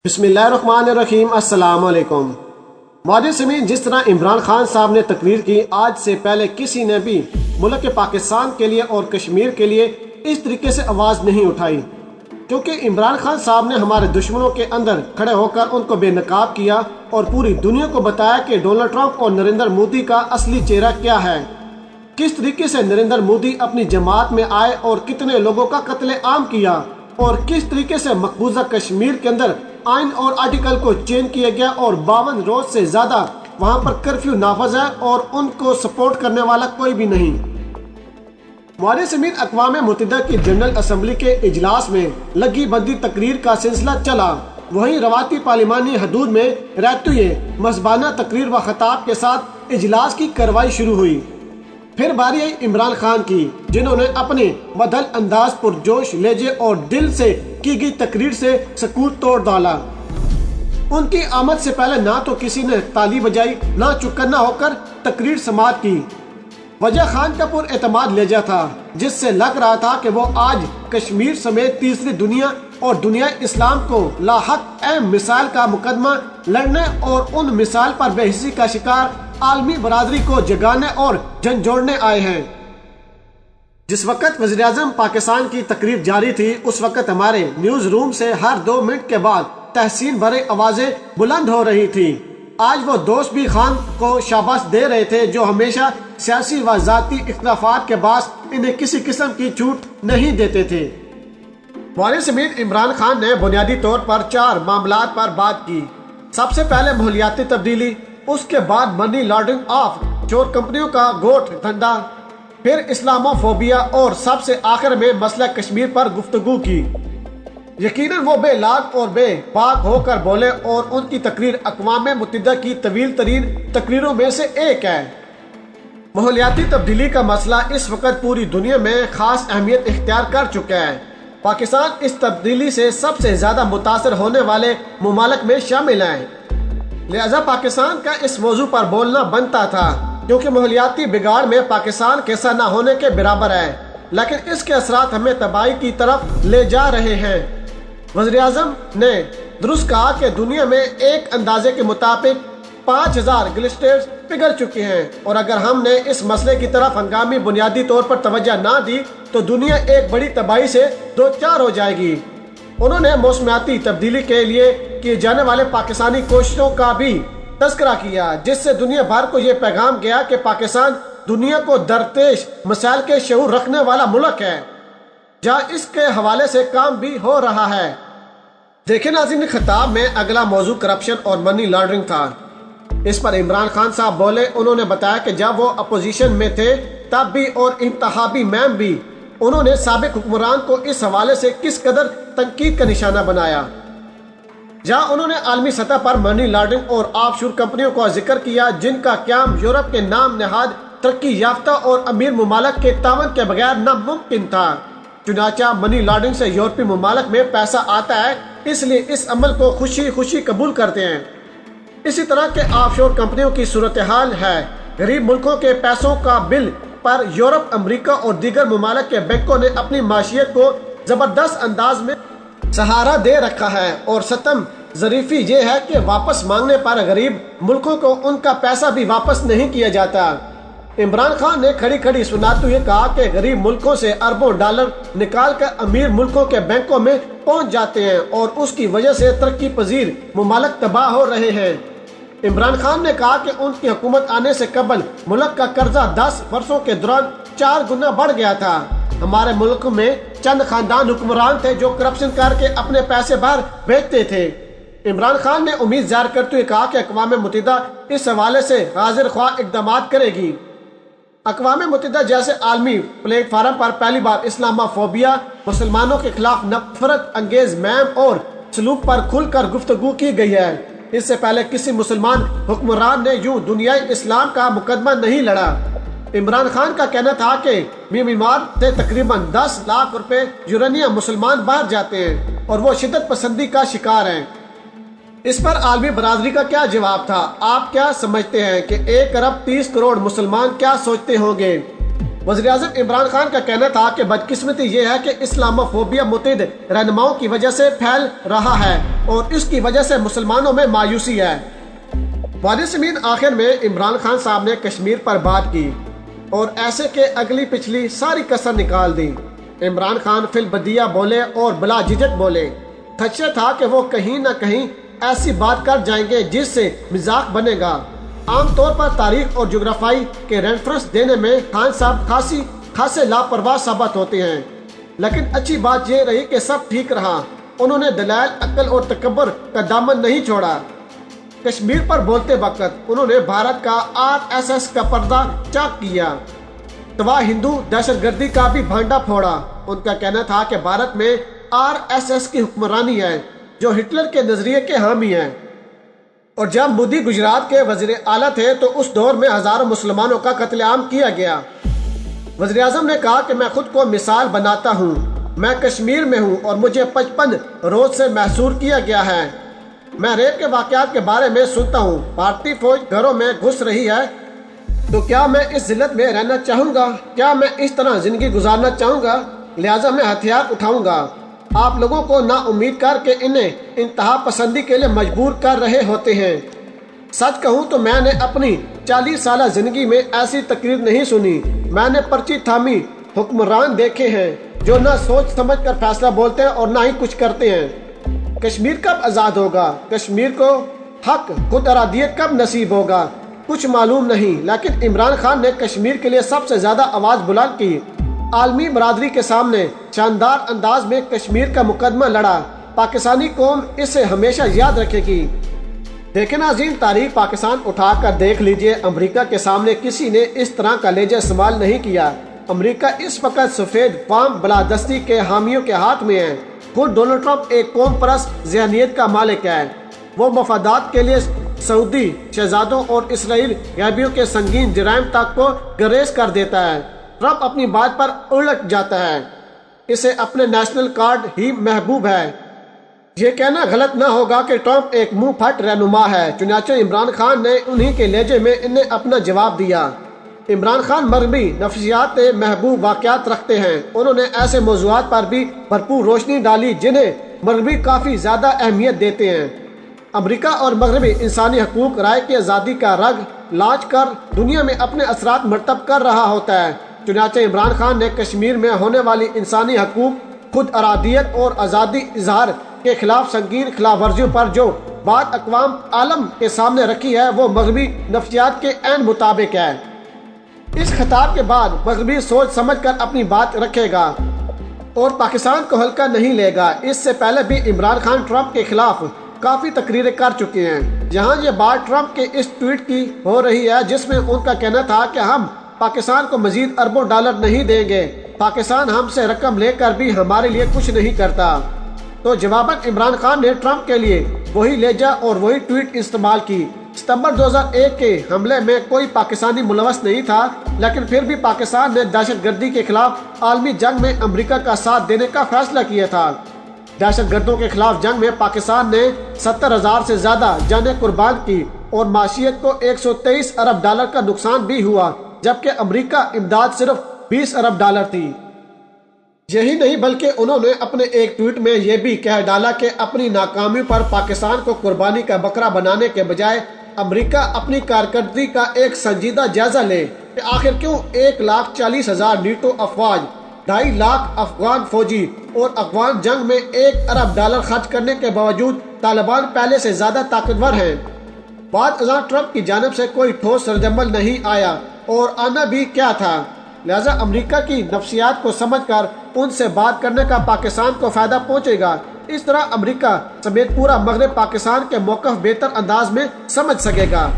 بسم اللہ الرحمن الرحیم۔ السلام علیکم معزز سامعین، جس طرح عمران خان صاحب نے تقریر کی، آج سے پہلے کسی نے بھی ملک پاکستان کے لیے اور کشمیر کے لیے اس طریقے سے آواز نہیں اٹھائی، کیونکہ عمران خان صاحب نے ہمارے دشمنوں کے اندر کھڑے ہو کر ان کو بے نقاب کیا اور پوری دنیا کو بتایا کہ ڈونلڈ ٹرمپ اور نریندر مودی کا اصلی چہرہ کیا ہے، کس طریقے سے نریندر مودی اپنی جماعت میں آئے اور کتنے لوگوں کا قتل عام کیا، اور کس طریقے سے مقبوضہ کشمیر کے اندر آئین اور آرٹیکل کو چینج کیا گیا اور 52 روز سے زیادہ وہاں پر کرفیو نافذ ہے اور ان کو سپورٹ کرنے والا کوئی بھی نہیں۔ معزز سامعین، اقوام متحدہ کی جنرل اسمبلی کے اجلاس میں لگی بندی تقریر کا سلسلہ چلا، وہیں روایتی پارلیمانی حدود میں رہتے ہوئے مذہبانہ تقریر و خطاب کے ساتھ اجلاس کی کارروائی شروع ہوئی۔ پھر باری آئی عمران خان کی، جنہوں نے اپنے مدھل انداز پرجوش لہجے اور دل سے کی گئی تقریر سے سکوت توڑ ڈالا۔ ان کی آمد سے پہلے نہ تو کسی نے تالی بجائی، نہ چکنا ہو کر تقریر سماعت کی۔ وجہ خان کا پر اعتماد لہجہ تھا، جس سے لگ رہا تھا کہ وہ آج کشمیر سمیت تیسری دنیا اور دنیا اسلام کو لاحق اہم مسائل کا مقدمہ لڑنے اور ان مسائل پر بے حسی کا شکار عالمی برادری کو جگانے اور جھنجھوڑنے آئے ہیں۔ جس وقت وزیراعظم پاکستان کی تقریر جاری تھی، اس وقت ہمارے نیوز روم سے ہر 2 منٹ کے بعد تحسین بھرے آوازیں بلند ہو رہی تھی۔ آج وہ دوست بھی خان کو شاباش دے رہے تھے جو ہمیشہ سیاسی و ذاتی اختلافات کے باعث انہیں کسی قسم کی چھوٹ نہیں دیتے تھے۔ معزز سامعین، عمران خان نے بنیادی طور پر 4 معاملات پر بات کی۔ سب سے پہلے ماحولیاتی تبدیلی، اس کے بعد منی لانڈرنگ آف چور کمپنیوں کا گوٹ دھندا، پھر اسلامو فوبیا اور سب سے آخر میں مسئلہ کشمیر پر گفتگو کی۔ یقیناً وہ بے لاگ اور بے باک ہو کر بولے اور ان کی تقریر اقوام متحدہ کی طویل ترین تقریروں میں سے ایک ہے۔ ماحولیاتی تبدیلی کا مسئلہ اس وقت پوری دنیا میں خاص اہمیت اختیار کر چکا ہے۔ پاکستان اس تبدیلی سے سب سے زیادہ متاثر ہونے والے ممالک میں شامل ہیں، لہذا پاکستان کا اس موضوع پر بولنا بنتا تھا، کیونکہ ماحولیاتی بگاڑ میں پاکستان کے حصہ نہ ہونے کے برابر ہے، لیکن اس کے اثرات ہمیں تباہی کی طرف لے جا رہے ہیں۔ وزیراعظم نے درست کہا کہ دنیا میں ایک اندازے کے مطابق 5000 گلیشیئرز پگھل چکے ہیں، اور اگر ہم نے اس مسئلے کی طرف ہنگامی بنیادی طور پر توجہ نہ دی تو دنیا ایک بڑی تباہی سے دوچار ہو جائے گی۔ انہوں نے موسمیاتی تبدیلی کے لیے کیے جانے والے پاکستانی کوششوں کا بھی تذکرہ کیا، جس سے دنیا بھر کو یہ پیغام گیا کہ پاکستان دنیا کو درپیش مسائل کے شعور رکھنے والا ملک ہے، جہاں اس کے حوالے سے کام بھی ہو رہا ہے۔ دیکھیں ناظرین، خطاب میں اگلا موضوع کرپشن اور منی لانڈرنگ تھا۔ اس پر عمران خان صاحب بولے۔ انہوں نے بتایا کہ جب وہ اپوزیشن میں تھے تب بھی اور انتخابی مہم بھی انہوں نے سابق حکمران کو اس حوالے سے کس قدر تنقید کا نشانہ بنایا، جہاں انہوں نے عالمی سطح پر منی لانڈرنگ اور آف شور کمپنیوں کا ذکر کیا، جن کا قیام یورپ کے نام نہاد ترقی یافتہ اور امیر ممالک کے تعاون کے بغیر ناممکن تھا۔ چنانچہ منی لانڈرنگ سے یورپی ممالک میں پیسہ آتا ہے، اس لیے اس عمل کو خوشی خوشی قبول کرتے ہیں۔ اسی طرح کے آف شور کمپنیوں کی صورتحال ہے۔ غریب ملکوں کے پیسوں کا بل پر یورپ، امریکہ اور دیگر ممالک کے بینکوں نے اپنی معیشت کو زبردست انداز میں سہارا دے رکھا ہے، اور ستم ظریفی یہ ہے کہ واپس مانگنے پر غریب ملکوں کو ان کا پیسہ بھی واپس نہیں کیا جاتا۔ عمران خان نے کھڑی کھڑی سناتے ہوئے کہا کہ غریب ملکوں سے اربوں ڈالر نکال کر امیر ملکوں کے بینکوں میں پہنچ جاتے ہیں، اور اس کی وجہ سے ترقی پذیر ممالک تباہ ہو رہے ہیں۔ عمران خان نے کہا کہ ان کی حکومت آنے سے قبل ملک کا قرضہ 10 برسوں کے دوران 4 گنا بڑھ گیا تھا۔ ہمارے ملک میں چند خاندان حکمران تھے جو کرپشن کر کے اپنے پیسے باہر بھیجتے تھے۔ عمران خان نے امید ظاہر کرتے ہوئے کہا کہ اقوام متحدہ اس حوالے سے حاضر خواہ اقدامات کرے گی۔ اقوام متحدہ جیسے عالمی پلیٹ فارم پر پہلی بار اسلامو فوبیا، مسلمانوں کے خلاف نفرت انگیز مہم اور سلوک پر کھل کر گفتگو کی گئی ہے۔ اس سے پہلے کسی مسلمان حکمران نے یوں دنیائے اسلام کا مقدمہ نہیں لڑا۔ عمران خان کا کہنا تھا کہ میانمار سے تقریباً 10 لاکھ روپے یورینیم مسلمان باہر جاتے ہیں اور وہ شدت پسندی کا شکار ہیں۔ اس پر عالمی برادری کا کیا جواب تھا؟ آپ کیا سمجھتے ہیں کہ 1 ارب 30 کروڑ مسلمان کیا سوچتے ہوں گے؟ وزیراعظم عمران خان کا کہنا تھا کہ بدقسمتی یہ ہے کہ اسلاموفوبیا متعدد رہنماؤں کی وجہ سے پھیل رہا ہے اور اس کی وجہ سے مسلمانوں میں مایوسی ہے۔ معزز سامعین، آخر میں عمران خان صاحب نے کشمیر پر بات کی اور ایسے کہ اگلی پچھلی ساری کسر نکال دی۔ عمران خان فی البدیہ بولے اور بلا جھجک بولے۔ خدشہ تھا کہ وہ کہیں نہ کہیں ایسی بات کر جائیں گے جس سے مذاق بنے گا۔ عام طور پر تاریخ اور جغرافیائی کے ریفرنس دینے میں خان صاحب خاصے لاپرواہ ثابت ہوتے ہیں، لیکن اچھی بات یہ رہی کہ سب ٹھیک رہا۔ انہوں نے دلائل، عقل اور تکبر کا دامن نہیں چھوڑا۔ کشمیر پر بولتے وقت انہوں نے بھارت کا RSS کا پردہ چاک کیا، توا ہندو دہشت گردی کا بھی بھانڈا پھوڑا۔ ان کا کہنا تھا کہ بھارت میں RSS کی حکمرانی ہے جو ہٹلر کے نظریے کے حامی ہیں، اور جب مودی گجرات کے وزیر اعلیٰ تھے تو اس دور میں ہزاروں مسلمانوں کا قتل عام کیا گیا۔ وزیر اعظم نے کہا کہ میں خود کو مثال بناتا ہوں، میں کشمیر میں ہوں اور مجھے 55 روز سے محصور کیا گیا ہے۔ میں ریپ کے واقعات کے بارے میں سنتا ہوں۔ بھارتی فوج گھروں میں گھس رہی ہے تو کیا میں اس ذلت میں رہنا چاہوں گا؟ کیا میں اس طرح زندگی گزارنا چاہوں گا؟ لہٰذا میں ہتھیار اٹھاؤں گا۔ آپ لوگوں کو نا امید کر کے انہیں انتہا پسندی کے لیے مجبور کر رہے ہوتے ہیں۔ سچ کہوں تو میں نے اپنی 40 سالہ زندگی میں ایسی تقریر نہیں سنی۔ میں نے پرچی تھامی حکمران دیکھے ہیں جو نہ سوچ سمجھ کر فیصلہ بولتے ہیں اور نہ ہی کچھ کرتے ہیں۔ کشمیر کب آزاد ہوگا؟ کشمیر کو حق خود ارادیت کب نصیب ہوگا؟ کچھ معلوم نہیں، لیکن عمران خان نے کشمیر کے لیے سب سے زیادہ آواز بلند کی، عالمی برادری کے سامنے شاندار انداز میں کشمیر کا مقدمہ لڑا۔ پاکستانی قوم اسے ہمیشہ یاد رکھے گی۔ دیکھیں ناظرین، تاریخ پاکستان اٹھا کر دیکھ لیجئے، امریکہ کے سامنے کسی نے اس طرح کا لہجہ استعمال نہیں کیا۔ امریکہ اس وقت سفید فام بالادستی کے حامیوں کے ہاتھ میں ہے۔ خود ڈونلڈ ٹرمپ ایک قوم پرست ذہنیت کا مالک ہے۔ وہ مفادات کے لیے سعودی شہزادوں اور اسرائیل غیبیوں کے سنگین جرائم تک کو گریز کر دیتا ہے۔ ٹرمپ اپنی بات پر الٹ جاتا ہے، اسے اپنے نیشنل کارڈ ہی محبوب ہے۔ یہ کہنا غلط نہ ہوگا کہ ٹرمپ ایک منہ پھٹ رہنما ہے۔ چنانچہ عمران خان نے انہی کے لہجے میں انہیں اپنا جواب دیا۔ عمران خان مغربی نفسیات محبوب واقعات رکھتے ہیں۔ انہوں نے ایسے موضوعات پر بھی بھرپور روشنی ڈالی جنہیں مغربی کافی زیادہ اہمیت دیتے ہیں۔ امریکہ اور مغربی انسانی حقوق رائے کی آزادی کا رگ لاچ کر دنیا میں اپنے اثرات مرتب کر رہا ہوتا ہے۔ چنانچہ عمران خان نے کشمیر میں ہونے والی انسانی حقوق، خود ارادیت اور آزادی اظہار کے خلاف سنگین خلاف ورزیوں پر جو بات اقوام عالم کے سامنے رکھی ہے وہ مغربی نفسیات کے عین مطابق ہے۔ اس خطاب کے بعد مغربی سوچ سمجھ کر اپنی بات رکھے گا اور پاکستان کو ہلکا نہیں لے گا۔ اس سے پہلے بھی عمران خان ٹرمپ کے خلاف کافی تقریریں کر چکے ہیں۔ جہاں یہ بات ٹرمپ کے اس ٹویٹ کی ہو رہی ہے جس میں ان کا کہنا تھا کہ ہم پاکستان کو مزید اربوں ڈالر نہیں دیں گے، پاکستان ہم سے رقم لے کر بھی ہمارے لیے کچھ نہیں کرتا، تو جواباً عمران خان نے ٹرمپ کے لیے وہی لہجہ اور وہی ٹویٹ استعمال کی۔ ستمبر 2001 کے حملے میں کوئی پاکستانی ملوث نہیں تھا، لیکن پھر بھی پاکستان نے دہشت گردی کے خلاف عالمی جنگ میں امریکہ کا ساتھ دینے کا فیصلہ کیا تھا۔ دہشت گردوں کے خلاف جنگ میں پاکستان نے 70,000 سے زیادہ جانیں قربان کی اور معیشت کو 123 ارب ڈالر کا نقصان بھی ہوا، جبکہ امریکہ امداد صرف 20 ارب ڈالر تھی۔ یہی نہیں بلکہ انہوں نے اپنے ایک ٹویٹ میں یہ بھی کہہ ڈالا کہ اپنی ناکامیوں پر پاکستان کو قربانی کا بکرا بنانے کے بجائے امریکہ اپنی کارکردگی کا ایک سنجیدہ جائزہ لے کہ آخر کیوں 1,40,000 نیٹو افواج، 2.5 لاکھ افغان فوجی اور افغان جنگ میں 1 ارب ڈالر خرچ کرنے کے باوجود طالبان پہلے سے زیادہ طاقتور ہیں۔ بعد ازاں ٹرمپ کی جانب سے کوئی ٹھوس ردعمل نہیں آیا اور آنا بھی کیا تھا، لہذا امریکہ کی نفسیات کو سمجھ کر ان سے بات کرنے کا پاکستان کو فائدہ پہنچے گا۔ اس طرح امریکہ سمیت پورا مغرب پاکستان کے موقف بہتر انداز میں سمجھ سکے گا۔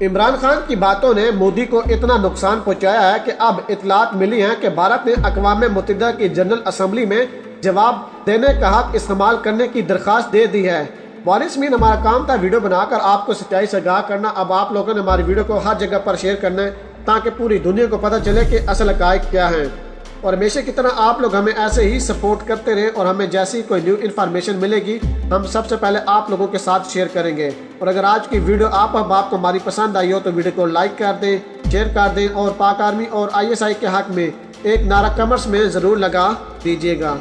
عمران خان کی باتوں نے مودی کو اتنا نقصان پہنچایا ہے کہ اب اطلاعات ملی ہیں کہ بھارت نے اقوام متحدہ کی جنرل اسمبلی میں جواب دینے کا حق استعمال کرنے کی درخواست دے دی ہے۔ وارثین، ہمارا کام تھا ویڈیو بنا کر آپ کو سچائی سے آگاہ کرنا۔ اب آپ لوگوں نے ہماری ویڈیو کو ہر جگہ پر شیئر کرنا ہے تاکہ پوری دنیا کو پتہ چلے کہ اصل حقائق کیا ہیں، اور ہمیشہ کی طرح آپ لوگ ہمیں ایسے ہی سپورٹ کرتے رہیں، اور ہمیں جیسی کوئی نیو انفارمیشن ملے گی ہم سب سے پہلے آپ لوگوں کے ساتھ شیئر کریں گے۔ اور اگر آج کی ویڈیو آپ کو ہماری پسند آئی ہو تو ویڈیو کو لائک کر دیں، شیئر کر دیں اور پاک آرمی اور ISI کے حق میں ایک نعرہ کمرس میں ضرور لگا دیجیے گا۔